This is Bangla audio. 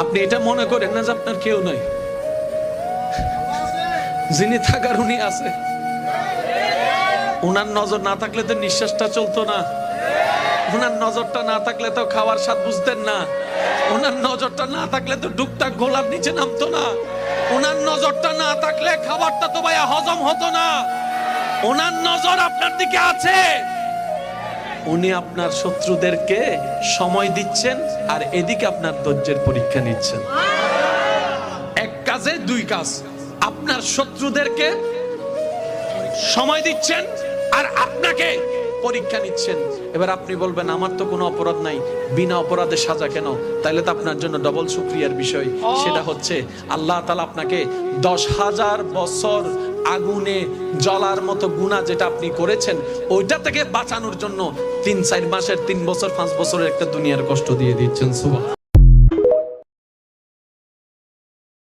আপনি এটা মনে করেন না যে আপনার কেউ নাই, যিনি থাকার উনি আছে। উনার নজর না থাকলে তো নিঃশ্বাসটা চলতো না, উনার নজরটা না থাকলে তো খাওয়ার স্বাদ বুঝতেন না, উনার নজরটা না থাকলে তো ডুকটাক গোলার নিচে নামতো না, উনার নজরটা না থাকলে খাবারটা তো ভাইয়া হজম হতো না। উনার নজর আপনার দিকে আছে। উনি আপনার শত্রুদেরকে সময় দিচ্ছেন আর এদিকে আপনার ধৈর্যের পরীক্ষা নিচ্ছেন। এক কাজে দুই কাজ, আপনার শত্রুদেরকে সময় দিচ্ছেন আর আপনাকে পরীক্ষা নিচ্ছেন। এবার আপনি বলবেন আমার তো কোনো অপরাধ নাই, বিনা অপরাধে সাজা কেন? তাইলে তো আপনার জন্য ডবল শুকরিয়ার বিষয়। সেটা হচ্ছে আল্লাহ তাআলা আপনাকে 10,000 বছর আগুনে জ্বলার মতো গুনাহ যেটা আপনি করেছেন ওইটা থেকে বাঁচানোর জন্য 3-4 মাসের 3 বছর 5 বছরের একটা দুনিয়ার কষ্ট দিয়ে দিচ্ছেন। সুবহান।